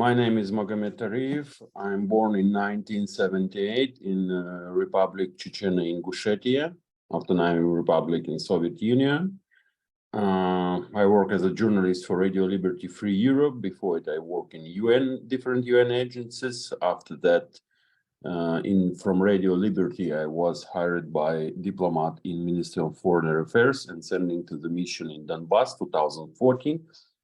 My name is Magomed Torijev. I'm born in 1978 in Republic Chechnya, Ingushetia, autonomous republic in Soviet Union. I work as a journalist for Radio Liberty Free Europe. Before it, I worked in different UN agencies. After that, from Radio Liberty, I was hired by diplomat in Ministry of Foreign Affairs and sending to the mission in Donbass 2014.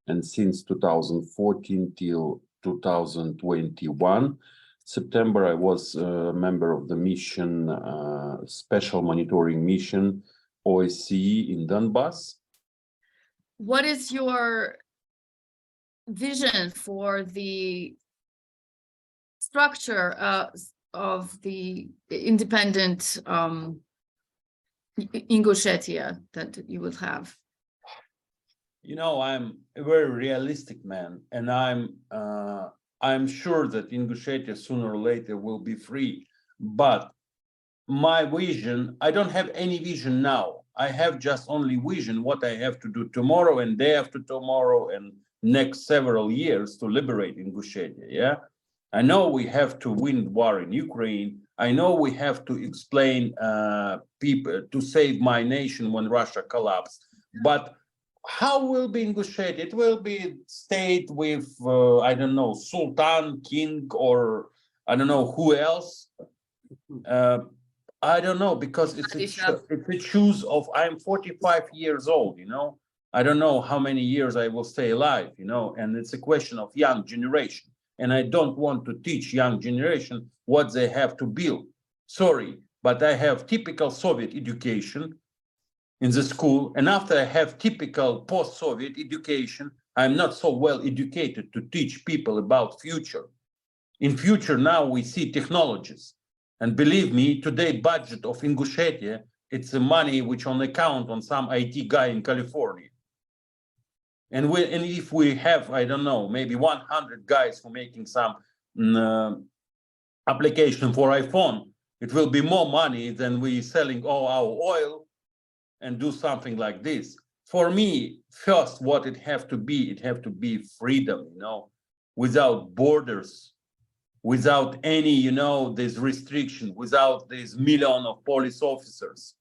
And since 2014 till 2021, September, I was a member of the mission, special monitoring mission, OSCE in Donbass. What is your vision for the structure of the independent Ingushetia that you will have? You know, I'm a very realistic man, and I'm sure that Ingushetia sooner or later will be free. But my vision, I don't have any vision now. I have just only vision what I have to do tomorrow and day after tomorrow and next several years to liberate Ingushetia. Yeah, I know we have to win the war in Ukraine. I know we have to explain people to save my nation when Russia collapsed. But how will be Ingushetia? It will be state with I don't know, Sultan, king, or I don't know who else. I don't know, because it's a choose of, I'm 45 years old, you know. I don't know how many years I will stay alive, you know, and it's a question of young generation. And I don't want to teach young generation what they have to build. Sorry, but I have typical Soviet education in the school, and after I have typical post-Soviet education, I'm not so well educated to teach people about future. In future, now we see technologies. And believe me, today budget of Ingushetia, it's the money which on account on some IT guy in California. And if we have, I don't know, maybe 100 guys who making some application for iPhone, it will be more money than we selling all our oil and do something like this. For me, first, what it have to be freedom, you know, without borders, without any, you know, this restriction, without this million of police officers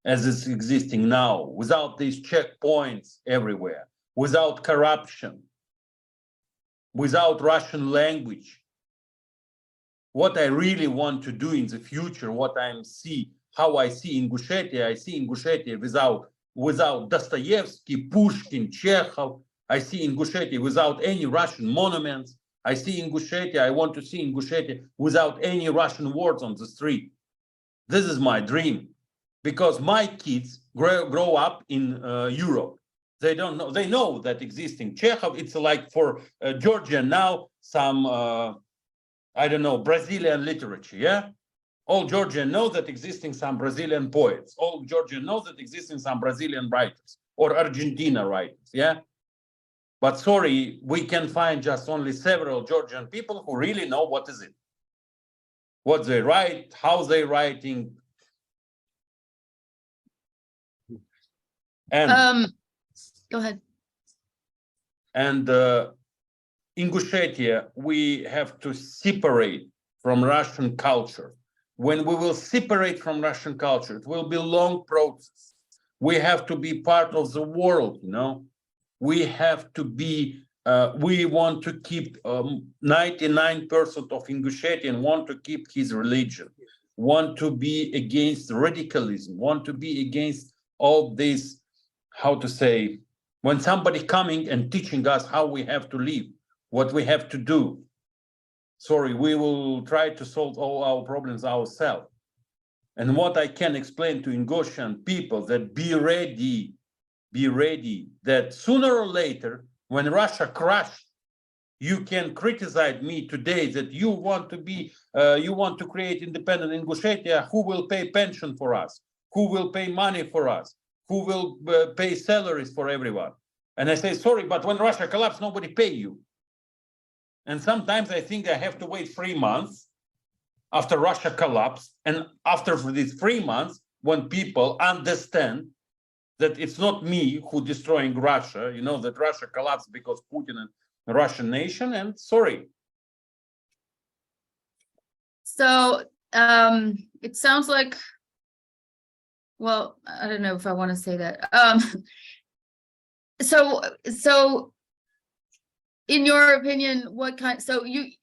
as is existing now, without these checkpoints everywhere, without corruption, without Russian language. What I really want to do in the future, how I see Ingushetia, I see Ingushetia without Dostoevsky, Pushkin, Chekhov. I see Ingushetia without any Russian monuments. I see Ingushetia, I want to see Ingushetia without any Russian words on the street. This is my dream, because my kids grow up in Europe. They don't know, they know that existing Chekhov, it's like for Georgia now, some, I don't know, Brazilian literature, yeah? All Georgians know that existing some Brazilian poets. All Georgians know that existing some Brazilian writers or Argentina writers, yeah? But sorry, we can find just only several Georgian people who really know what is it. What they write, how they writing. And go ahead. And Ingushetia, we have to separate from Russian culture. When we will separate from Russian culture, it will be a long process. We have to be part of the world, you know. We have to be, we want to keep 99% of Ingushetian want to keep his religion, want to be against radicalism, want to be against all this, how to say, when somebody coming and teaching us how we have to live, what we have to do. Sorry, we will try to solve all our problems ourselves. And what I can explain to Ingushian people, that be ready, that sooner or later, when Russia crashed, you can criticize me today that you want to be, you want to create independent Ingushetia. Who will pay pension for us? Who will pay money for us? Who will pay salaries for everyone? And I say, sorry, but when Russia collapsed, nobody pay you. And sometimes I think I have to wait 3 months after Russia collapsed. And after these 3 months, when people understand that it's not me who destroying Russia, you know, that Russia collapsed because Putin and Russian nation, and sorry. So it sounds like, well, I don't know if I want to say that. So in your opinion,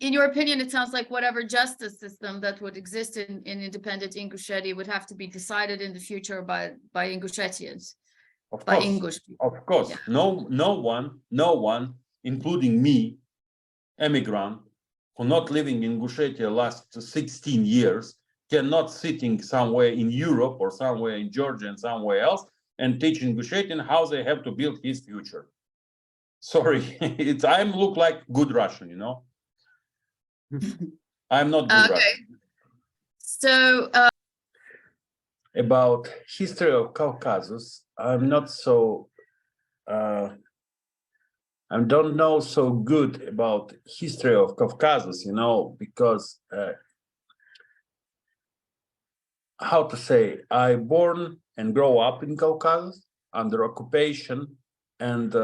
in your opinion, it sounds like whatever justice system that would exist in independent Ingushetia would have to be decided in the future by Ingushetians, Of by course, English people. of course. Yeah. No one, including me, immigrant, who not living in Ingushetia last 16 years, cannot sitting somewhere in Europe or somewhere in Georgia and somewhere else and teach Ingushetian how they have to build his future. Sorry, I look like good Russian, you know. I'm not good Russian. So About history of Caucasus, I'm not so I don't know so good about history of Caucasus, you know, because how to say, I born and grow up in Caucasus under occupation, and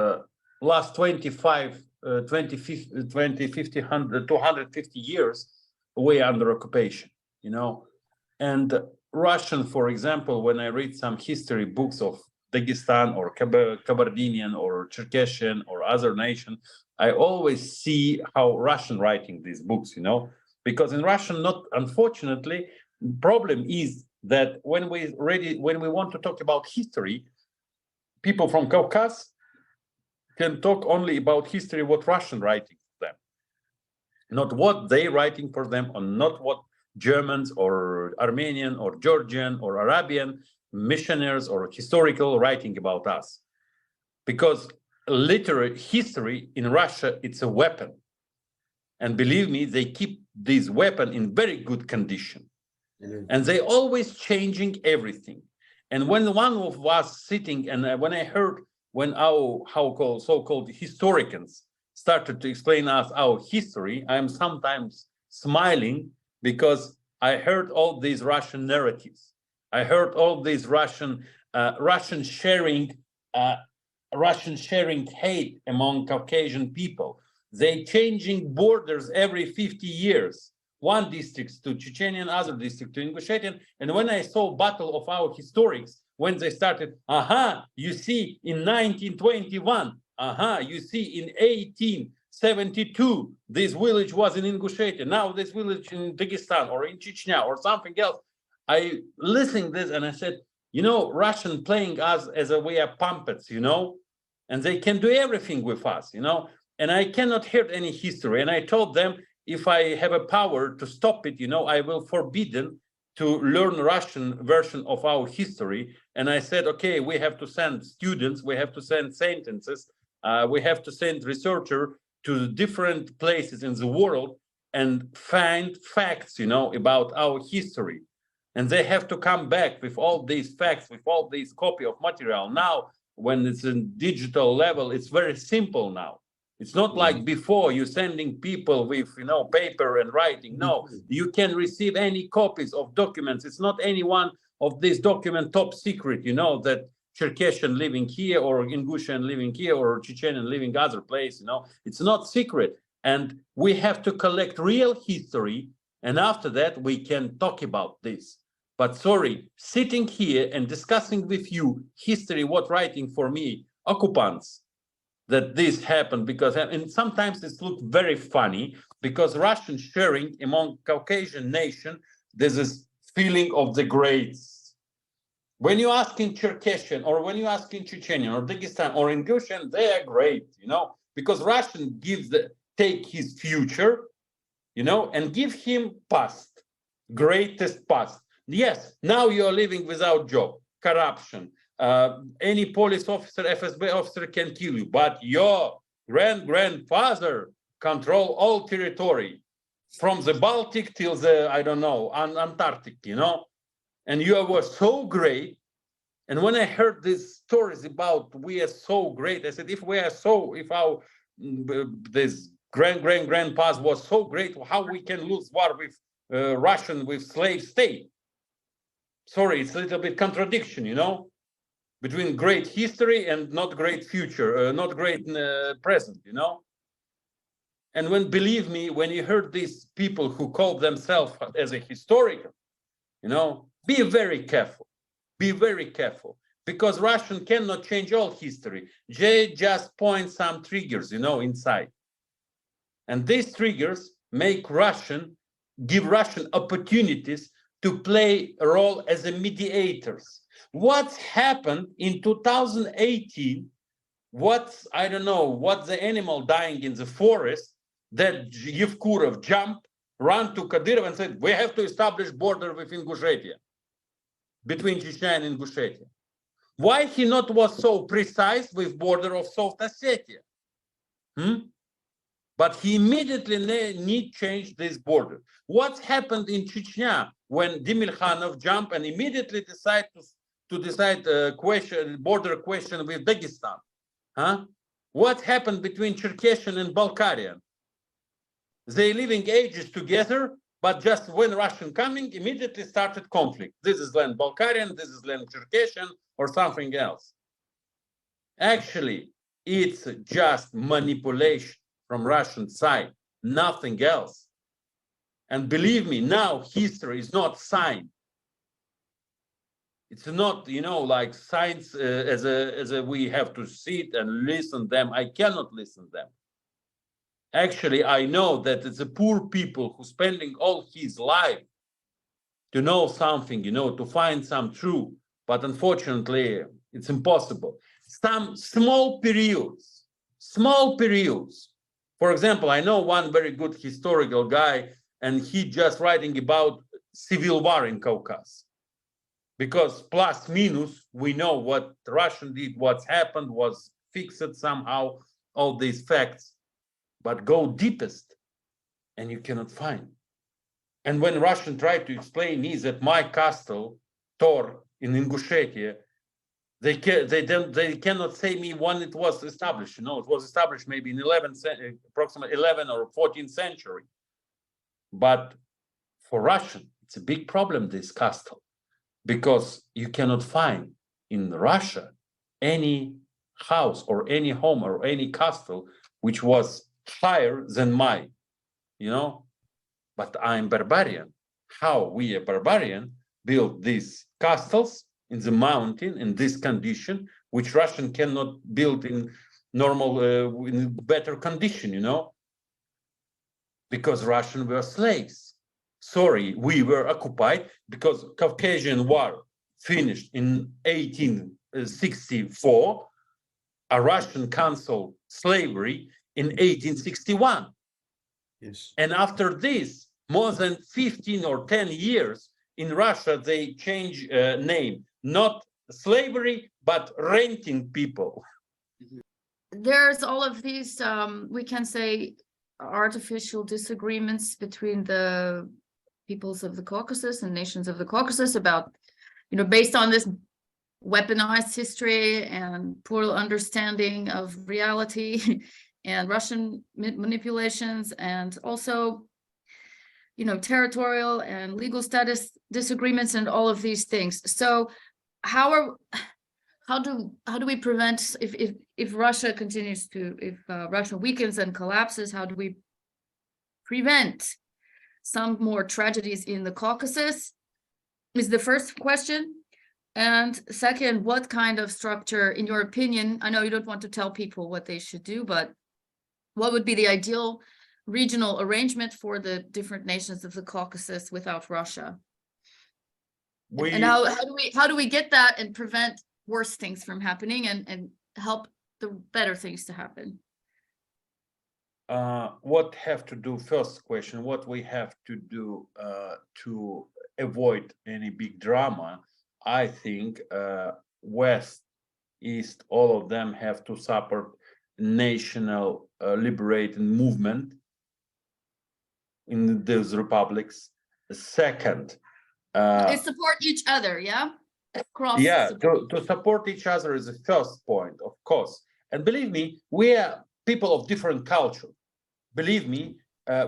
last 25, 20, 50, 100, 250 years we under occupation, you know. And Russian, for example, when I read some history books of Dagestan or Kabardinian or Cherkessian or other nation, I always see how Russian writing these books, you know, because in Russian, not unfortunately, problem is that when we want to talk about history, people from Caucasus can talk only about history what Russian writing for them, not what they writing for them, or not what Germans or Armenian or Georgian or Arabian missionaries or historical writing about us. Because literary history in Russia, it's a weapon. And believe me, they keep this weapon in very good condition. And they always changing everything. And when one of us sitting, and when I heard when our so-called historians started to explain us our history, I'm sometimes smiling because I heard all these Russian narratives. I heard all these Russian sharing hate among Caucasian people. They changing borders every 50 years. One district to Chechenian, other district to Ingushetian. And when I saw battle of our historics, when they started, you see in 1921, you see in 1872, this village was in Ingushetia, now this village in Dagestan or in Chechnya or something else. I listened this and I said, you know, Russian playing us as a way of puppets, you know, and they can do everything with us, you know, and I cannot hear any history. And I told them, if I have a power to stop it, you know, I will forbid them to learn Russian version of our history. And I said, okay, we have to send students, we have to send sentences, we have to send researcher to different places in the world and find facts, you know, about our history. And they have to come back with all these facts, with all these copy of material. Now, when it's in digital level, it's very simple now. It's not like before you sending people with, you know, paper and writing. No, you can receive any copies of documents. It's not any one of these document top secret, you know, that Cherkessian living here or Ingushian living here or Chechenian living other place, you know, it's not secret. And we have to collect real history. And after that, we can talk about this. But sorry, sitting here and discussing with you history, what writing for me, occupants, that this happened because, and sometimes it looks very funny because Russian sharing among Caucasian nation, there's this feeling of the grades. When you ask in Cherkessian or when you ask in Chechenian or Dagestan or Ingushian, they are great, you know, because Russian take his future, you know, and give him past, greatest past. Yes, now you are living without job, corruption. Any police officer, FSB officer can kill you, but your grandfather control all territory from the Baltic till the, I don't know, Antarctic, you know, and you were so great. And when I heard these stories about we are so great, I said, if our this grandpas was so great, how we can lose war with Russian, with slave state? Sorry, it's a little bit contradiction, you know, between great history and not great future, not great present, you know. And when, believe me, when you heard these people who call themselves as a historian, you know, be very careful. Be very careful, because Russian cannot change all history. They just point some triggers, you know, inside. And these triggers make give Russian opportunities to play a role as a mediators. What's happened in 2018? I don't know, what the animal dying in the forest that Yevkurov jumped, ran to Kadyrov and said, we have to establish border with Ingushetia, between Chechnya and Ingushetia. Why he not was so precise with border of South Ossetia? But he immediately need change this border. What happened in Chechnya when Demilkhanov jumped and immediately decide to decide border question with Dagestan? What happened between Cherkessian and Balkarian? They living ages together, but just when Russian coming, immediately started conflict. This is land Balkarian, this is land Cherkessian, or something else. Actually, it's just manipulation from Russian side, nothing else. And believe me, now history is not signed. It's not, you know, like science as a we have to sit and listen them. I cannot listen them. Actually, I know that it's a poor people who spending all his life to know something, you know, to find some truth. But unfortunately, it's impossible. Some small periods. For example, I know one very good historical guy, and he just writing about civil war in Caucasus. Because plus minus, we know what Russian did, what's happened, was fixed somehow, all these facts. But go deepest, and you cannot find. And when Russian tried to explain me that my castle, Tor, in Ingushetia, they cannot say me when it was established. You know, it was established maybe in approximately 11 or 14th century. But for Russian, it's a big problem, this castle, because you cannot find in Russia any house or any home or any castle which was higher than mine, you know. But I'm barbarian. How we a barbarian build these castles in the mountain in this condition, which Russian cannot build in normal, in better condition, you know, because Russian were slaves. Sorry, we were occupied because Caucasian War finished in 1864, a Russian cancelled slavery in 1861. Yes. And after this, more than 15 or 10 years in Russia, they change name, not slavery, but renting people. There's all of these, we can say, artificial disagreements between the peoples of the Caucasus and nations of the Caucasus about, you know, based on this weaponized history and poor understanding of reality and Russian manipulations, and also, you know, territorial and legal status disagreements and all of these things. So how do we prevent, if Russia continues to, if Russia weakens and collapses, how do we prevent some more tragedies in the Caucasus is the first question. And second, what kind of structure, in your opinion, I know you don't want to tell people what they should do, but what would be the ideal regional arrangement for the different nations of the Caucasus without Russia? And how do we get that and prevent worse things from happening and help the better things to happen? What have to do, first question, what we have to do to avoid any big drama? I think West, East, all of them have to support national liberated movement in those republics. Second, They support each other, yeah? To support each other is the first point, of course. And believe me, we are people of different culture. Believe me,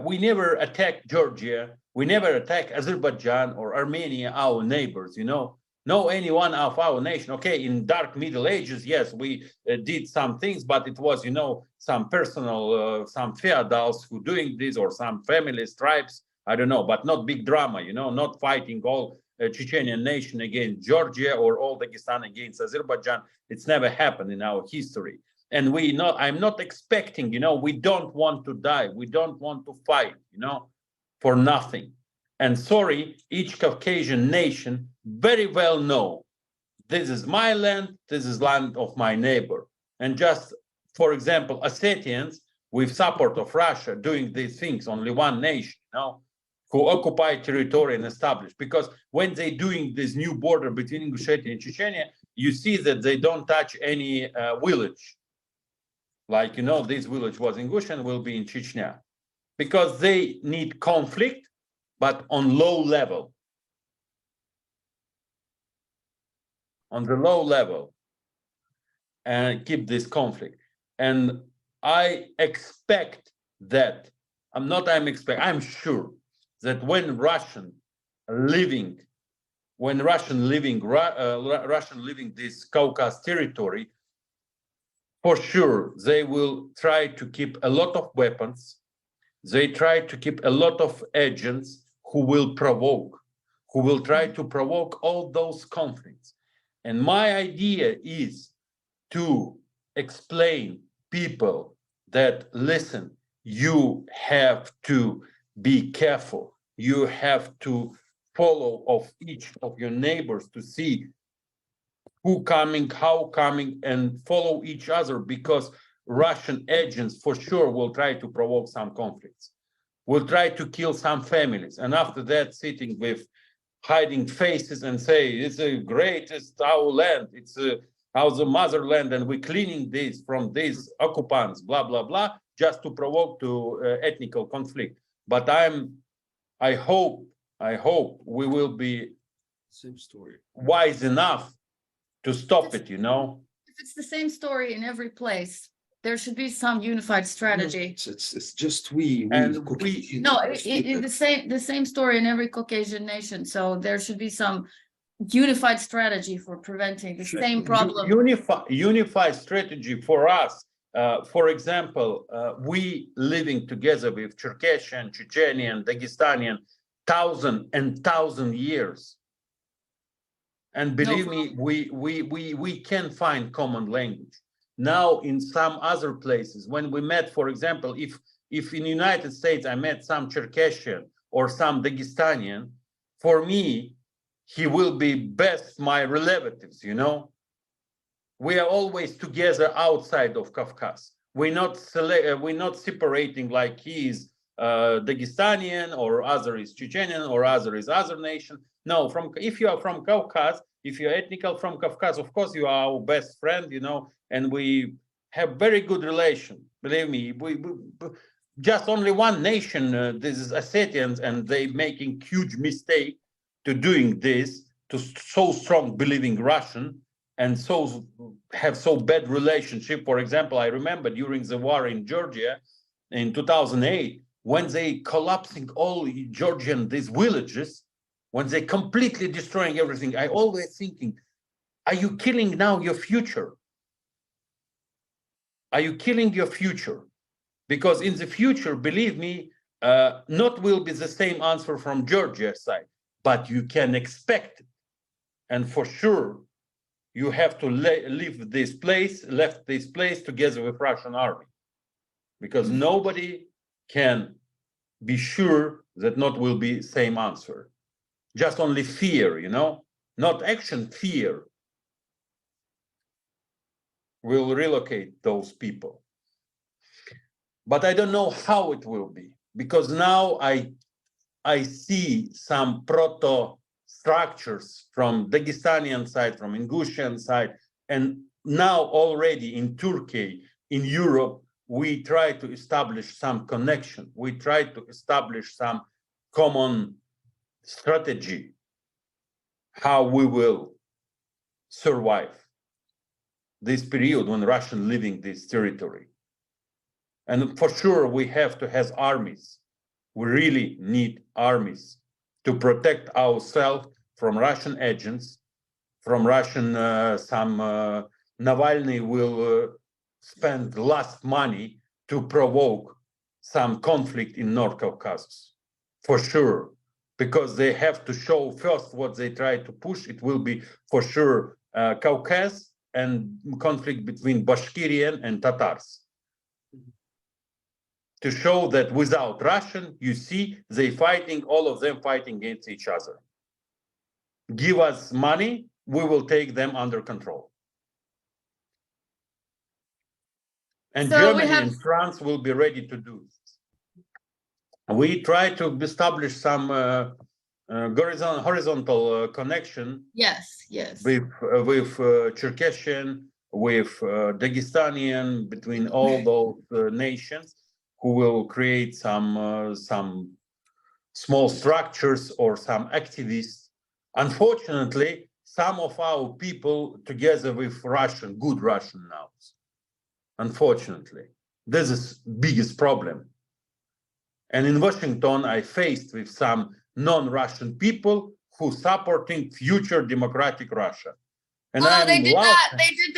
we never attack Georgia, we never attack Azerbaijan or Armenia, our neighbors, you know. no any one of our nation. Okay, in dark Middle Ages, yes, we did some things, but it was, you know, some personal, some feudals who doing this, or some families, tribes, I don't know, but not big drama, you know, not fighting all Chechenian nation against Georgia or all Dagestan against Azerbaijan. It's never happened in our history. And we know, I'm not expecting, you know, we don't want to die. We don't want to fight, you know, for nothing. And sorry, each Caucasian nation very well know this is my land, this is land of my neighbor. And just, for example, Ossetians, with support of Russia, doing these things, only one nation, you know, who occupy territory and establish. Because when they're doing this new border between Ingushetia and Chechnya, you see that they don't touch any village. Like, you know, this village was Ingushian, will be in Chechnya. Because they need conflict, but on low level. On the low level. And keep this conflict. And I expect that, I'm sure that when Russian living this Caucasus territory, for sure they will try to keep a lot of weapons. They try to keep a lot of agents who will try to provoke all those conflicts. And my idea is to explain people that, listen, you have to be careful. You have to follow of each of your neighbors to see who coming, how coming, and follow each other, because Russian agents for sure will try to provoke some conflicts, will try to kill some families, and after that sitting with hiding faces and say, it's the greatest our land, it's our motherland, and we're cleaning this from these occupants, blah, blah, blah, just to provoke to ethnical conflict. But I hope we will be Same story. wise enough to stop it, you know? If it's the same story in every place, there should be some unified strategy. It's just we And Caucasians No, understood that. the same story in every Caucasian nation. So there should be some unified strategy for preventing the same problem. Unified strategy for us. For example, we living together with Circassian, Chechenian, Dagestanian, thousand years. And believe me, we can find common language. Now, in some other places, when we met, for example, if in the United States I met some Circassian or some Dagestanian, for me, he will be best my relatives, you know. We are always together outside of Caucasus. We're not separating like he is Dagestanian or other is Chechenian or other is other nation. No, if you are from Caucasus, if you're ethnical from Caucasus, of course you are our best friend, you know, and we have very good relation. Believe me, we just only one nation. This is Ossetians, and they making huge mistake to doing this, to so strong believing Russian, and so have so bad relationship. For example, I remember during the war in Georgia in 2008, when they collapsing all Georgian these villages, when they completely destroying everything, I always thinking, are you killing now your future? Are you killing your future? Because in the future, believe me, not will be the same answer from Georgia side, but you can expect it. And for sure, you have to leave this place, left this place together with Russian army, because nobody can be sure that not will be same answer. Just only fear, you know, not action, fear will relocate those people. But I don't know how it will be, because now I see some proto structures from Dagestanian side, from Ingushian side, and now already in Turkey, in Europe, we try to establish some connection. We try to establish some common strategy, how we will survive this period when Russian leaving this territory. And for sure, we have to have armies. We really need armies to protect ourselves from Russian agents, from Russian, some Navalny will spend last money to provoke some conflict in North Caucasus, for sure, because they have to show first what they try to push. It will be for sure Caucasus and conflict between Bashkirian and Tatars. To show that without Russian, you see, they fighting, all of them fighting against each other. Give us money, we will take them under control. And So we Germany have- and France will be ready to do this. We try to establish some horizontal connection Yes, yes. with Circassian, with Dagestanian, between all those nations, who will create some small structures or some activists. Unfortunately, some of our people, together with Russian, good Russian now, unfortunately, this is biggest problem. And in Washington, I faced with some non-Russian people who supporting future democratic Russia. And They did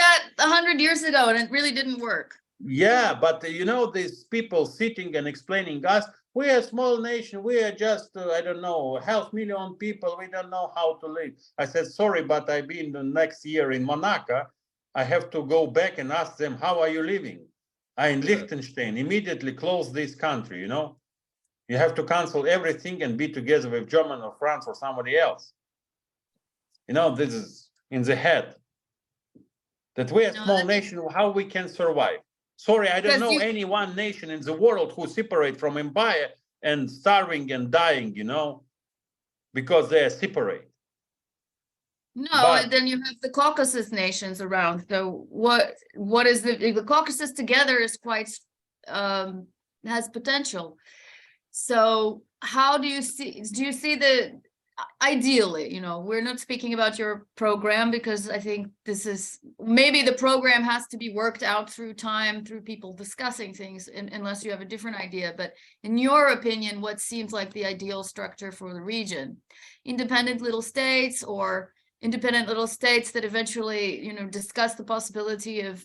that 100 years ago, and it really didn't work. Yeah, but you know, these people sitting and explaining us, we are a small nation, we are just, I don't know, 500,000 people, we don't know how to live. I said, sorry, but I've been the next year in Monaco. I have to go back and ask them, how are you living? I in Liechtenstein, immediately close this country, you know? You have to cancel everything and be together with Germany or France or somebody else. You know, this is in the head. That we're a small nation, how we can survive. Sorry, I don't know any one nation in the world who separate from empire and starving and dying, you know, because they are separate. No, But- and then you have the Caucasus nations around. So what is the Caucasus together is quite has potential. So how do you see the ideally, you know, we're not speaking about your program because I think this is maybe the program has to be worked out through time, through people discussing things, unless you have a different idea. But in your opinion, what seems like the ideal structure for the region? Independent little states, or independent little states that eventually, you know, discuss the possibility of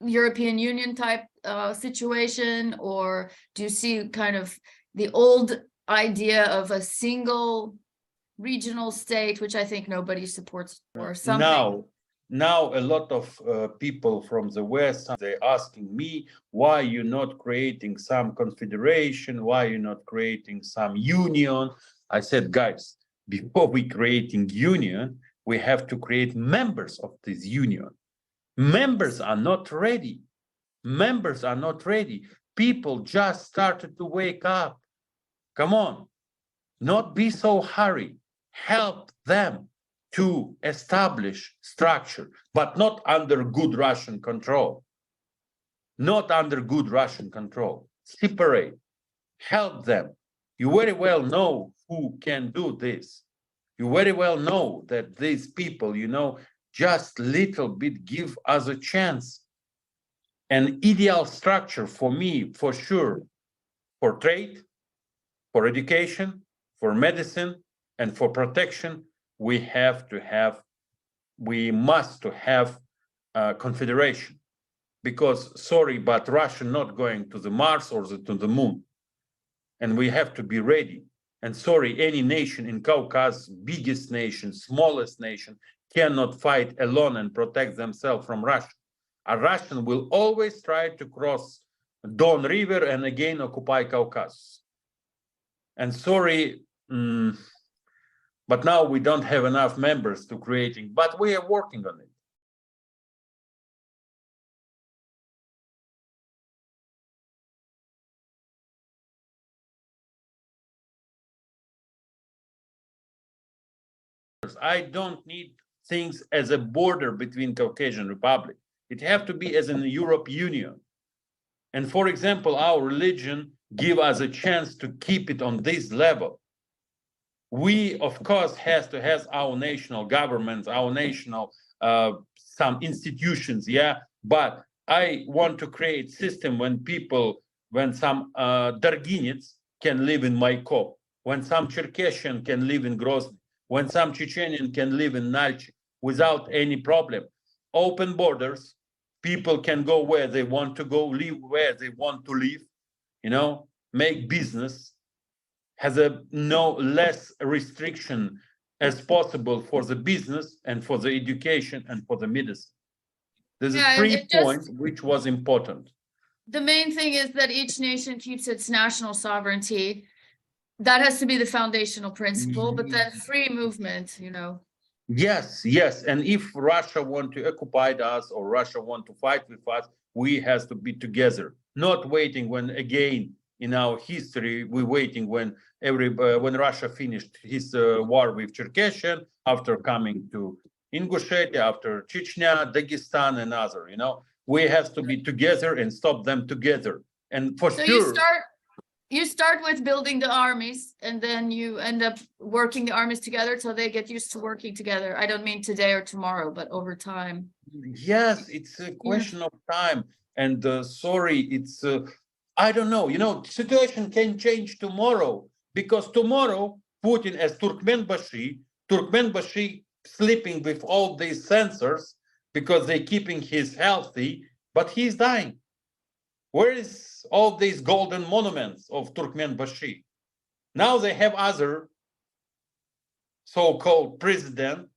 European Union type situation? Or do you see kind of the old idea of a single regional state, which I think nobody supports, or something? Now a lot of people from the West, they're asking me, why you're not creating some confederation? Why you're not creating some union? I said, guys, before we creating union, we have to create members of this union. Members are not ready. Members are not ready. People just started to wake up. Come on, not be so hurried. Help them to establish structure, but not under good Russian control. Not under good Russian control. Separate. Help them. You very well know who can do this. You very well know that these people, you know, just little bit give us a chance. An ideal structure for me, for sure, for trade, for education, for medicine, and for protection, we must have a confederation. Because, sorry, but Russia not going to the Mars or to the moon. And we have to be ready. And sorry, any nation in Caucasus, biggest nation, smallest nation, cannot fight alone and protect themselves from Russia. A Russian will always try to cross Don River and again occupy Caucasus. And sorry, but now we don't have enough members to creating, but we are working on it. I don't need things as a border between Caucasian Republic. It have to be as in the European Union. And for example, our religion give us a chance to keep it on this level. We, of course, has to have our national governments, our national some institutions, yeah. But I want to create system when some Darginets can live in Maikop, when some Circassian can live in Grozny, when some Chechenian can live in Nalchi, without any problem. Open borders, people can go where they want to go, live where they want to live, make business, has a no less restriction as possible for the business and for the education and for the medicine. There's Yeah, a and three it just- points which was important. The main thing is that each nation keeps its national sovereignty. That has to be the foundational principle, but then free movement, Yes, yes. And if Russia want to occupy us or Russia want to fight with us, we has to be together, not waiting when again in our history we're waiting when when Russia finished his war with Caucasian, after coming to Ingushetia, after Chechnya, Dagestan, and other. We have to be together and stop them together. And for So sure, you start with building the armies, and then you end up working the armies together till they get used to working together. I don't mean today or tomorrow, but over time. yes, it's a question of time. And sorry, it's I don't know. Situation can change tomorrow, because tomorrow Putin as Turkmenbashi sleeping with all these sensors because they're keeping his healthy, but he's dying. Where is all these golden monuments of Turkmenbashi? Now they have other so-called president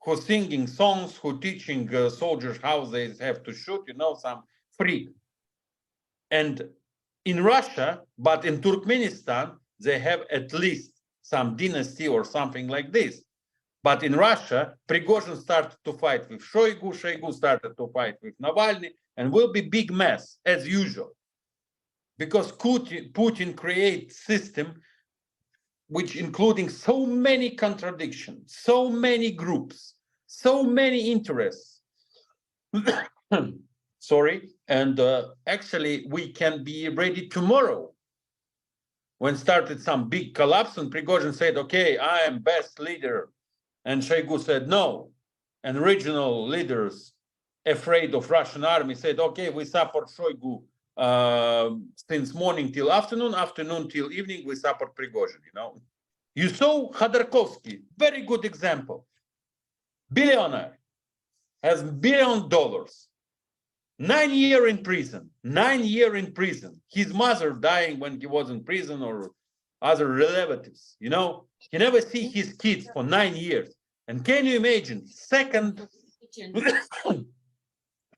who singing songs, who teaching soldiers how they have to shoot, some free. And in Russia, but in Turkmenistan, they have at least some dynasty or something like this. But in Russia, Prigozhin started to fight with Shoigu, Shoigu started to fight with Navalny, and will be big mess as usual. Because Putin creates system which including so many contradictions, so many groups, so many interests. Sorry, and actually we can be ready tomorrow. When started some big collapse and Prigozhin said, okay, I am best leader. And Shoigu said no. And regional leaders afraid of Russian army said, okay, we support Shoigu since morning till afternoon, afternoon till evening, we support Prigozhin, You saw Khodorkovsky, very good example. Billionaire, has $1 billion. 9 years in prison, 9 years in prison. His mother dying when he was in prison, or other relatives, He never see his kids for 9 years. And can you imagine,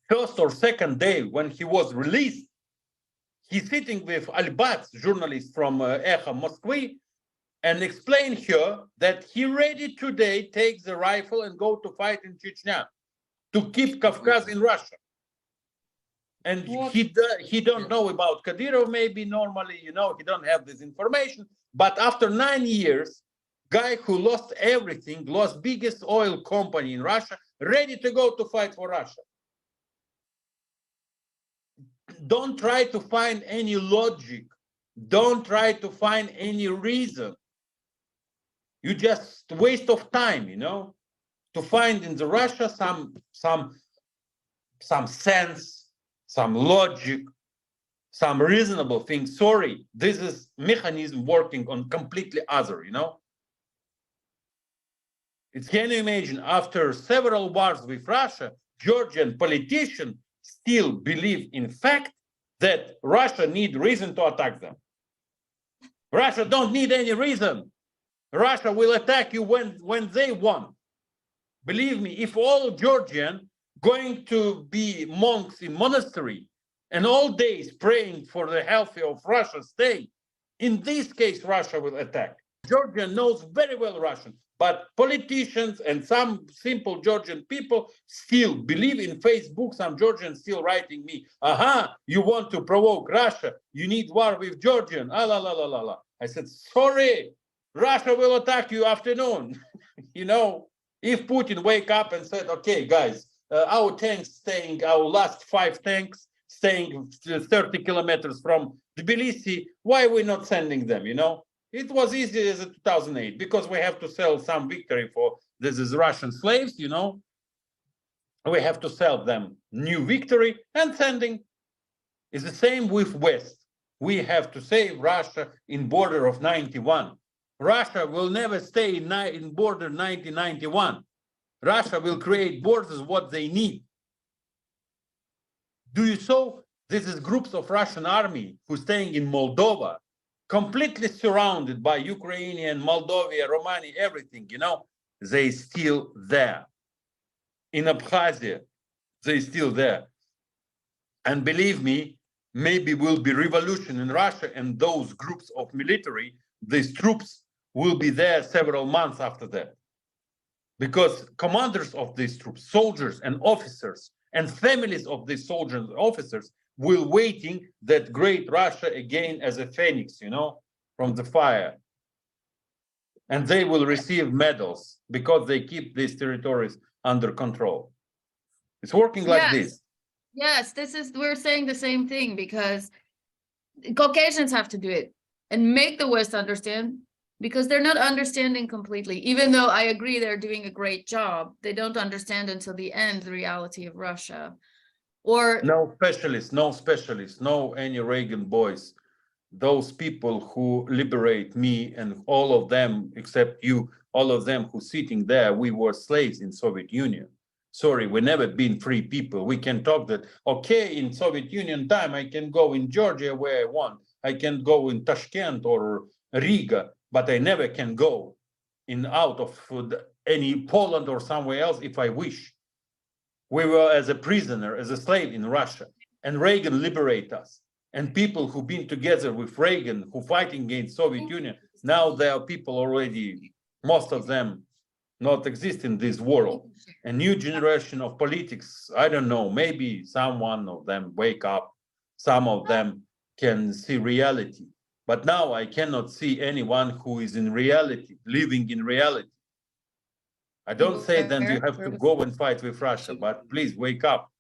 first or second day when he was released, he's sitting with Albats, journalist from Echo Moskwy, and explain here that he ready today take the rifle and go to fight in Chechnya to keep Kavkaz in Russia. And he don't know about Kadyrov, maybe normally, he don't have this information. But after 9 years, guy who lost everything, lost biggest oil company in Russia, ready to go to fight for Russia. Don't try to find any logic. Don't try to find any reason. You just waste of time, to find in the Russia some sense, some logic, some reasonable things. Sorry, this is mechanism working on completely other, Can you imagine, after several wars with Russia, Georgian politicians still believe in fact that Russia need reason to attack them. Russia don't need any reason. Russia will attack you when they want. Believe me, if all Georgian going to be monks in monastery and all days praying for the health of Russia's state, in this case, Russia will attack. Georgia knows very well Russian, but politicians and some simple Georgian people still believe in Facebook. Some Georgians still writing me, you want to provoke Russia, you need war with Georgian, I said, sorry, Russia will attack you afternoon. If Putin wake up and said, okay, guys, our tanks staying, our last 5 tanks staying 30 kilometers from Tbilisi, why are we not sending them, It was easy as 2008, because we have to sell some victory for this is Russian slaves, We have to sell them new victory and sending. It's the same with West. We have to save Russia in border of 91. Russia will never stay in border 1991. Russia will create borders what they need. Do you saw this is groups of Russian army who staying in Moldova, completely surrounded by Ukrainian, Moldova, Romania, everything, you know, they still there. In Abkhazia, they still there. And believe me, maybe will be revolution in Russia and those groups of military, these troops will be there several months after that. Because commanders of these troops, soldiers and officers and families of these soldiers and officers will waiting that great Russia again as a phoenix, you know, from the fire. And they will receive medals because they keep these territories under control. It's working like Yes. this. Yes, we're saying the same thing, because Caucasians have to do it and make the West understand, because they're not understanding completely. Even though I agree they're doing a great job, they don't understand until the end the reality of Russia. Or No specialists, no any Reagan boys. Those people who liberate me and all of them, except you, all of them who sitting there, we were slaves in Soviet Union. Sorry, we never been free people. We can talk that, okay, in Soviet Union time, I can go in Georgia where I want. I can go in Tashkent or Riga, but I never can go in out of any Poland or somewhere else if I wish. We were as a prisoner, as a slave in Russia, and Reagan liberate us. And people who've been together with Reagan, who fighting against Soviet Union, now there are people already, most of them not exist in this world. A new generation of politics, I don't know, maybe someone of them wake up, some of them can see reality. But now I cannot see anyone who is in reality, living in reality. I don't say then you have to go and fight with Russia, but please wake up.